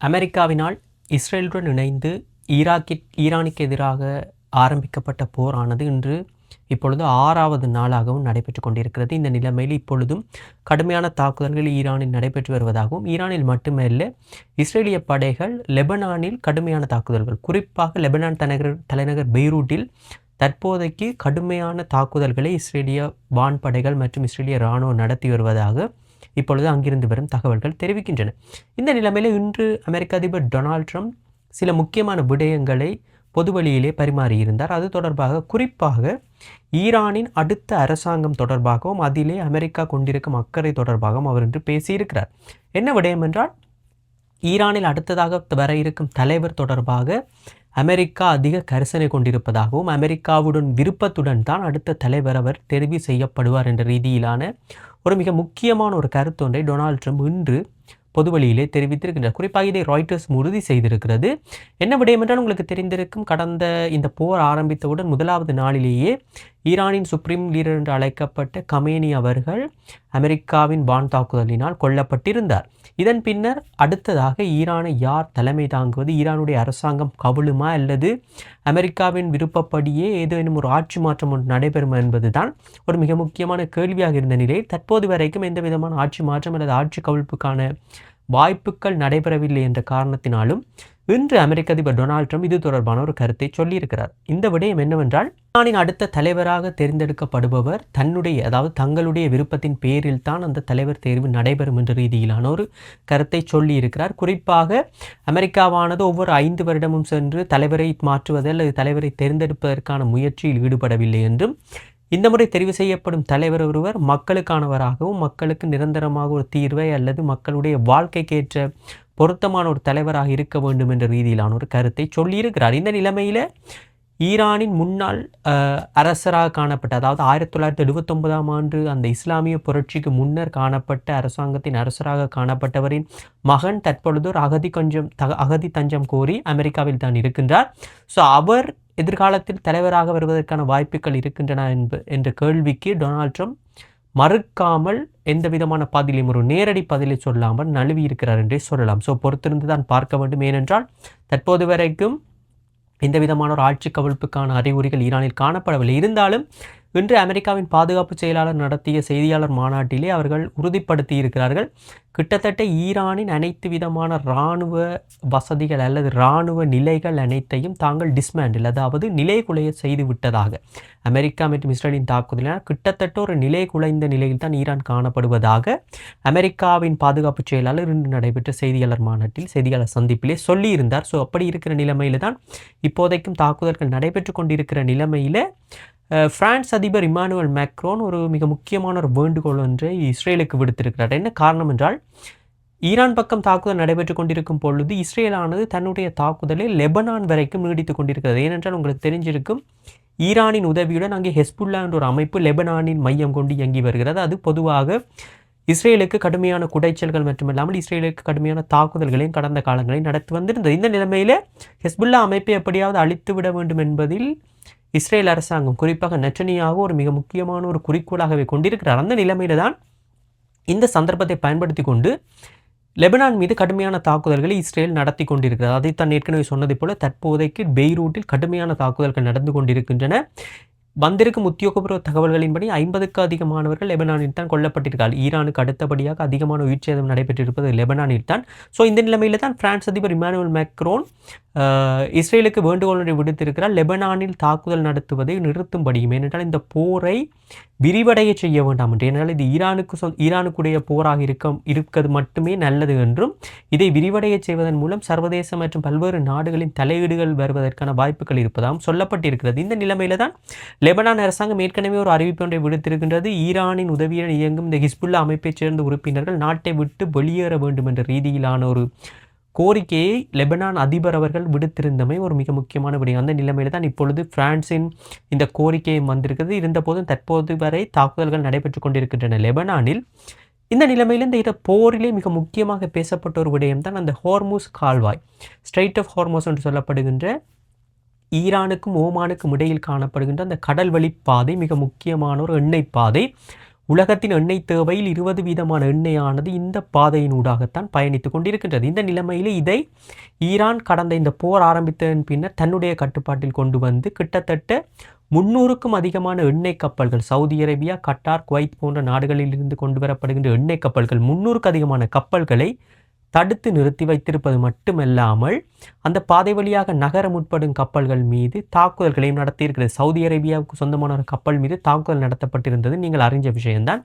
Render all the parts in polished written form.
அமெரிக்காவினால் இஸ்ரேலுடன் இணைந்து ஈரானுக்கு எதிராக ஆரம்பிக்கப்பட்ட போரானது இன்று இப்பொழுது 6வது நாளாகவும் நடைபெற்று கொண்டிருக்கிறது. இந்த நிலைமையில் இப்பொழுதும் கடுமையான தாக்குதல்கள் ஈரானில் நடைபெற்று வருவதாகவும், ஈரானில் மட்டுமல்ல இஸ்ரேலிய படைகள் லெபனானில் கடுமையான தாக்குதல்கள், குறிப்பாக லெபனான் தலைநகர் பெய்ரூட்டில் தற்போதைக்கு கடுமையான தாக்குதல்களை இஸ்ரேலிய வான்படைகள் மற்றும் இஸ்ரேலிய இராணுவம் நடத்தி வருவதாக இப்பொழுது அங்கிருந்து வரும் தகவல்கள் தெரிவிக்கின்றன. இந்த நிலைமையில் இன்று அமெரிக்க அதிபர் டொனால்ட் ட்ரம்ப் சில முக்கியமான விடயங்களை பொதுவெளியிலே பரிமாறியிருந்தார். அது தொடர்பாக குறிப்பாக ஈரானின் அடுத்த அரசாங்கம் தொடர்பாகவும் அதிலே அமெரிக்கா கொண்டிருக்கும் அக்கறை தொடர்பாகவும் அவர் இன்று பேசியிருக்கிறார். என்ன விடயம் என்றால், ஈரானில் அடுத்ததாக வர இருக்கும் தலைவர் தொடர்பாக அமெரிக்கா அதிக கரிசனை கொண்டிருப்பதாகவும், அமெரிக்காவுடன் விருப்பத்துடன் தான் அடுத்த தலைவர் அவர் தெரிவு செய்யப்படுவார் என்ற ரீதியிலான ஒரு மிக முக்கியமான ஒரு கருத்தொன்றை டொனால்ட் ட்ரம்ப் இன்று பொதுவெளியிலே தெரிவித்திருக்கின்றார். குறிப்பாக இதை ராய்ட்டர்ஸ் உறுதி செய்திருக்கிறது. என்ன விடயம் என்றால், உங்களுக்கு தெரிந்திருக்கும், கடந்த இந்த போர் ஆரம்பித்தவுடன் முதலாவது நாளிலேயே ஈரானின் சுப்ரீம் லீடர் என்று அழைக்கப்பட்ட கமேனி அவர்கள் அமெரிக்காவின் வான் தாக்குதலினால் கொல்லப்பட்டிருந்தார். இதன் பின்னர் அடுத்ததாக ஈரானை யார் தலைமை தாங்குவது, ஈரானுடைய அரசாங்கம் கவிழுமா அல்லது அமெரிக்காவின் விருப்பப்படியே ஏதேனும் ஒரு ஆட்சி மாற்றம் ஒன்று நடைபெறும் என்பதுதான் ஒரு மிக முக்கியமான கேள்வியாக இருந்த நிலையில் தற்போது வரைக்கும் எந்த விதமான ஆட்சி மாற்றம் அல்லது ஆட்சி கவிழ்ப்புக்கான வாய்ப்புகள் நடைபெறவில்லை என்ற காரணத்தினாலும் இன்று அமெரிக்க அதிபர் டொனால்ட் ட்ரம்ப் இது தொடர்பான ஒரு கருத்தை சொல்லியிருக்கிறார். இந்த விடயம் என்னவென்றால், ஈரானின் அடுத்த தலைவராக தேர்ந்தெடுக்கப்படுபவர் தங்களுடைய விருப்பத்தின் பேரில் தான் அந்த தலைவர் தேர்வு நடைபெறும் என்ற ரீதியிலான ஒரு கருத்தை சொல்லியிருக்கிறார். குறிப்பாக அமெரிக்காவானது ஒவ்வொரு 5 வருடமும் சென்று தலைவரை மாற்றுவது அல்லது தலைவரை தேர்ந்தெடுப்பதற்கான முயற்சியில் ஈடுபடவில்லை என்றும், இந்த முறை தெரிவு செய்யப்படும் தலைவர் ஒருவர் மக்களுக்கானவராகவும் மக்களுக்கு நிரந்தரமாக ஒரு தீர்வை அல்லது மக்களுடைய வாழ்க்கைக்கேற்ற பொருத்தமான ஒரு தலைவராக இருக்க வேண்டும் என்ற ரீதியிலான ஒரு கருத்தை சொல்லியிருக்கிறார். இந்த நிலைமையில் ஈரானின் முன்னாள் அரசராக காணப்பட்ட, அதாவது 1979ஆம் ஆண்டு அந்த இஸ்லாமிய புரட்சிக்கு முன்னர் காணப்பட்ட அரசாங்கத்தின் அரசராக காணப்பட்டவரின் மகன் தற்பொழுது ஒரு அகதி தஞ்சம் கோரி அமெரிக்காவில் தான் இருக்கின்றார். ஸோ அவர் எதிர்காலத்தில் தலைவராக வருவதற்கான வாய்ப்புகள் இருக்கின்றன என்ற கேள்விக்கு டொனால்ட் ட்ரம்ப் மறுக்காமல் எந்த விதமான பதிலையும், ஒரு நேரடி பதிலை சொல்லாமல் நழுவி இருக்கிறார் என்றே சொல்லலாம். ஸோ பொறுத்திருந்து தான் பார்க்க வேண்டும். ஏனென்றால் தற்போது வரைக்கும் எந்த விதமான ஒரு ஆட்சி கவிழ்ப்புக்கான அறிகுறிகள் ஈரானில் காணப்படவில்லை. இருந்தாலும் இன்று அமெரிக்காவின் பாதுகாப்பு செயலாளர் நடத்திய செய்தியாளர் மாநாட்டிலே அவர்கள் உறுதிப்படுத்தி இருக்கிறார்கள், கிட்டத்தட்ட ஈரானின் அனைத்து விதமான இராணுவ வசதிகள் அல்லது இராணுவ நிலைகள் அனைத்தையும் தாங்கள் டிஸ்மேண்டில், அதாவது நிலை குலைய செய்து விட்டதாக. அமெரிக்கா மற்றும் இஸ்ரேலின் தாக்குதலினால் கிட்டத்தட்ட ஒரு நிலை குலைந்த நிலையில் தான் ஈரான் காணப்படுவதாக அமெரிக்காவின் பாதுகாப்பு செயலாளர் இன்று நடைபெற்ற செய்தியாளர் சந்திப்பிலே சொல்லியிருந்தார். ஸோ அப்படி இருக்கிற நிலைமையில தான் இப்போதைக்கும் தாக்குதல்கள் நடைபெற்று கொண்டிருக்கிற நிலைமையில் பிரான்ஸ் அதிபர் இமானுவேல் மேக்ரோன் ஒரு மிக முக்கியமான ஒரு வேண்டுகோள் ஒன்றை இஸ்ரேலுக்கு விடுத்திருக்கிறார். என்ன காரணம் என்றால், ஈரான் பக்கம் தாக்குதல் நடைபெற்று கொண்டிருக்கும் பொழுது இஸ்ரேலானது தன்னுடைய தாக்குதலை லெபனான் வரைக்கும் நீடித்துக் கொண்டிருக்கிறது. ஏனென்றால் உங்களுக்கு தெரிஞ்சிருக்கும், ஈரானின் உதவியுடன் அங்கே ஹெஸ்புல்லா என்ற ஒரு அமைப்பு லெபனானின் மையம் கொண்டு இயங்கி வருகிறது. அது பொதுவாக இஸ்ரேலுக்கு கடுமையான குடைச்சல்கள் மட்டுமில்லாமல் இஸ்ரேலுக்கு கடுமையான தாக்குதல்களையும் கடந்த காலங்களில் நடத்தி வந்திருந்தது. இந்த நிலைமையில் ஹெஸ்புல்லா அமைப்பை எப்படியாவது அழித்துவிட வேண்டும் என்பதில் இஸ்ரேல் அரசாங்கம், குறிப்பாக நெட்டனியாகு ஒரு மிக முக்கியமான ஒரு குறிக்கோளாகவே கொண்டிருக்கிறார். அந்த நிலைமையில தான் இந்த சந்தர்ப்பத்தை பயன்படுத்தி கொண்டு லெபனான் மீது கடுமையான தாக்குதல்களை இஸ்ரேல் நடத்தி கொண்டிருக்கிறது. அதைத்தான் ஏற்கனவே சொன்னதை போல தற்போதைக்கு பெய்ரூட்டில் கடுமையான தாக்குதல்கள் நடந்து கொண்டிருக்கின்றன. வந்திருக்கும் உத்தியோகபூர்வ தகவல்களின்படி 50க்கும் அதிகமானவர்கள் லெபனானில் தான் கொல்லப்பட்டிருக்கார்கள். ஈரானுக்கு அடுத்தபடியாக அதிகமான உயிர்ச்சேதம் நடைபெற்றிருப்பது லெபனானில் தான். ஸோ இந்த நிலைமையில் தான் பிரான்ஸ் அதிபர் இமானுவேல் மேக்ரோன் இஸ்ரேலுக்கு வேண்டுகோள் ஒன்றை விடுத்திருக்கிறார், லெபனானில் தாக்குதல் நடத்துவதை நிறுத்தும்படியும். ஏனென்றால் இந்த போரை விரிவடைய செய்ய வேண்டாம் என்று, ஏனென்றால் இது ஈரானுக்குடைய போராக இருக்கிறது மட்டுமே நல்லது என்றும், இதை விரிவடைய செய்வதன் மூலம் சர்வதேச மற்றும் பல்வேறு நாடுகளின் தலையீடுகள் வருவதற்கான வாய்ப்புகள் இருப்பதாகவும் சொல்லப்பட்டிருக்கிறது. இந்த நிலைமையில தான் லெபனான் அரசாங்கம் ஏற்கனவே ஒரு அறிவிப்பு ஒன்றை விடுத்திருக்கின்றது. ஈரானின் உதவியுடன் இயங்கும் இந்த ஹிஸ்புல்லா அமைப்பைச் சேர்ந்த உறுப்பினர்கள் நாட்டை விட்டு வெளியேற வேண்டும் என்ற ரீதியிலான ஒரு கோரிக்கையை லெபனான் அதிபர் அவர்கள் விடுத்திருந்தமை ஒரு மிக முக்கியமான விடயம். அந்த நிலைமையில தான் இப்பொழுது பிரான்சின் இந்த கோரிக்கையும் வந்திருக்கிறது. இருந்தபோதும் தற்போது வரை தாக்குதல்கள் நடைபெற்று கொண்டிருக்கின்றன லெபனானில். இந்த நிலைமையில் இந்த போரிலே மிக முக்கியமாக பேசப்பட்ட ஒரு விடயம் தான் அந்த ஹோர்முஸ் கால்வாய், ஸ்ட்ரெய்ட் ஆஃப் ஹோர்முஸ் என்று சொல்லப்படுகின்ற ஈரானுக்கும் ஓமானுக்கும் இடையில் காணப்படுகின்ற அந்த கடல் வழி பாதை, மிக முக்கியமான ஒரு எண்ணெய் பாதை. உலகத்தின் எண்ணெய் தேவையில் 20% எண்ணெயானது இந்த பாதையினூடாகத்தான் பயணித்து கொண்டிருக்கின்றது. இந்த நிலைமையில் இதை ஈரான் கடந்த இந்த போர் ஆரம்பித்ததன் பின்னர் தன்னுடைய கட்டுப்பாட்டில் கொண்டு வந்து கிட்டத்தட்ட 300க்கும் அதிகமான எண்ணெய் கப்பல்கள், சவுதி அரேபியா, கட்டார், குவைத் போன்ற நாடுகளில் இருந்து கொண்டு வரப்படுகின்ற எண்ணெய் கப்பல்கள் 300க்கு அதிகமான கப்பல்களை தடுத்து நிறுத்தி வைத்திருப்பது மட்டுமல்லாமல் அந்த பாதை வழியாக நகர முற்படும் கப்பல்கள் மீது தாக்குதல்களையும் நடத்தியிருக்கிறது. சவுதி அரேபியாவுக்கு சொந்தமான ஒரு கப்பல் மீது தாக்குதல் நடத்தப்பட்டிருந்தது நீங்கள் அறிஞ்ச விஷயம்தான்.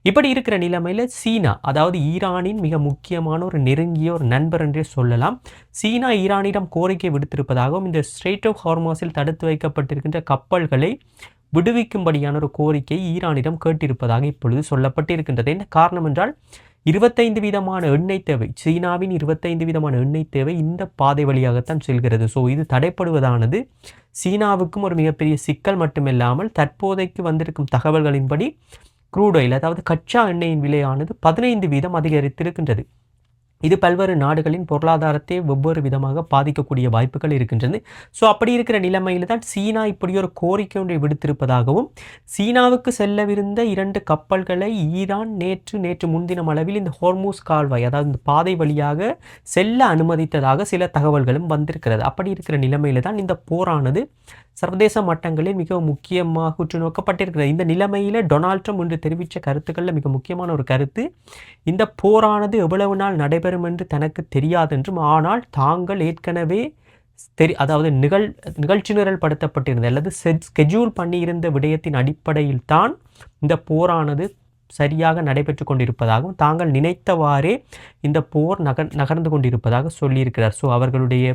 இப்படி இருக்கிற நிலைமையில் சீனா, அதாவது ஈரானின் மிக முக்கியமான ஒரு நெருங்கிய ஒரு நண்பர் என்றே சொல்லலாம், சீனா ஈரானிடம் கோரிக்கை விடுத்திருப்பதாகவும் இந்த ஸ்ட்ரெய்ட் ஆஃப் ஹார்மஸில் தடுத்து வைக்கப்பட்டிருக்கின்ற கப்பல்களை விடுவிக்கும்படியான ஒரு கோரிக்கை ஈரானிடம் கேட்டிருப்பதாக இப்பொழுது சொல்லப்பட்டிருக்கின்றது. என்ன காரணம் என்றால் 25% எண்ணெய் தேவை, சீனாவின் 25% எண்ணெய் தேவை இந்த பாதை வழியாகத்தான் செல்கிறது. ஸோ இது தடைப்படுவதானது சீனாவுக்கும் ஒரு மிகப்பெரிய சிக்கல் மட்டுமில்லாமல் தற்போதைக்கு வந்திருக்கும் தகவல்களின்படி க்ரூட் ஆயில், அதாவது கச்சா எண்ணெயின் விலையானது 15% அதிகரித்திருக்கின்றது. இது பல்வேறு நாடுகளின் பொருளாதாரத்தை வெவ்வேறு விதமாக பாதிக்கக்கூடிய வாய்ப்புகள் இருக்கின்றது. ஸோ அப்படி இருக்கிற நிலைமையில் தான் சீனா இப்படி ஒரு கோரிக்கை ஒன்றை விடுத்திருப்பதாகவும், சீனாவுக்கு செல்லவிருந்த 2 கப்பல்களை ஈரான் நேற்று முன்தினம் அளவில் இந்த ஹோர்மூஸ் கால்வாய், அதாவது இந்த பாதை வழியாக செல்ல அனுமதித்ததாக சில தகவல்களும் வந்திருக்கிறது. அப்படி இருக்கிற நிலைமையில் தான் இந்த போரானது சர்வதேச மட்டங்களில் மிக முக்கியமாக உற்று நோக்கப்பட்டிருக்கிறது. இந்த நிலைமையில் டொனால்ட் ட்ரம்ப் இன்று தெரிவித்த கருத்துக்களில் மிக முக்கியமான ஒரு கருத்து, இந்த போரானது எவ்வளவு நாள் நடைபெறும் என்று தனக்கு தெரியாது என்றும், ஆனால் தாங்கள் ஏற்கனவே அதாவது நிகழ்ச்சி நிரல் படுத்தப்பட்டிருந்த அல்லது ஸ்கெட்யூல் பண்ணியிருந்த விடயத்தின் அடிப்படையில் தான் இந்த போரானது சரியாக நடைபெற்று கொண்டிருப்பதாகவும், தாங்கள் நினைத்தவாறே இந்த போர் நகர்ந்து கொண்டிருப்பதாக சொல்லியிருக்கிறார். ஸோ அவர்களுடைய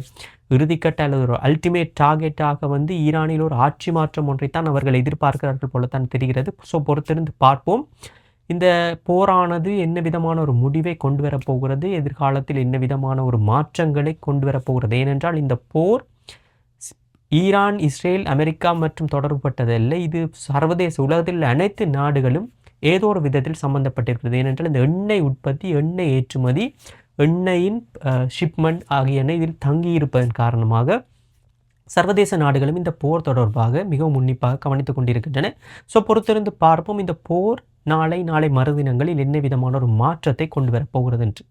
இறுதிக்கட்ட அல்லது ஒரு அல்டிமேட் டார்கெட்டாக வந்து ஈரானில் ஒரு ஆட்சி மாற்றம் ஒன்றைத்தான் அவர்கள் எதிர்பார்க்கிறார்கள் போலத்தான் தெரிகிறது. ஸோ பொறுத்திருந்து பார்ப்போம் இந்த போரானது என்ன விதமான ஒரு முடிவை கொண்டு வரப்போகிறது, எதிர்காலத்தில் என்ன விதமான ஒரு மாற்றங்களை கொண்டு வரப்போகிறது. ஏனென்றால் இந்த போர் ஈரான், இஸ்ரேல், அமெரிக்கா மற்றும் தொடர்புபட்டதல்ல, இது சர்வதேச உலகத்தில் அனைத்து நாடுகளும் ஏதோ ஒரு விதத்தில் சம்பந்தப்பட்டிருக்கிறது. ஏனென்றால் இந்த எண்ணெய் உற்பத்தி, எண்ணெய் ஏற்றுமதி, எண்ணெயின் ஷிப்மெண்ட் ஆகியன இதில் தங்கியிருப்பதன் காரணமாக சர்வதேச நாடுகளும் இந்த போர் தொடர்பாக மிகவும் உன்னிப்பாக கவனித்துக் கொண்டிருக்கின்றன. ஸோ பொறுத்திருந்து பார்ப்போம் இந்த போர் நாளை மறுதினங்களில் என்ன விதமான ஒரு மாற்றத்தை கொண்டு வரப்போகிறது என்று.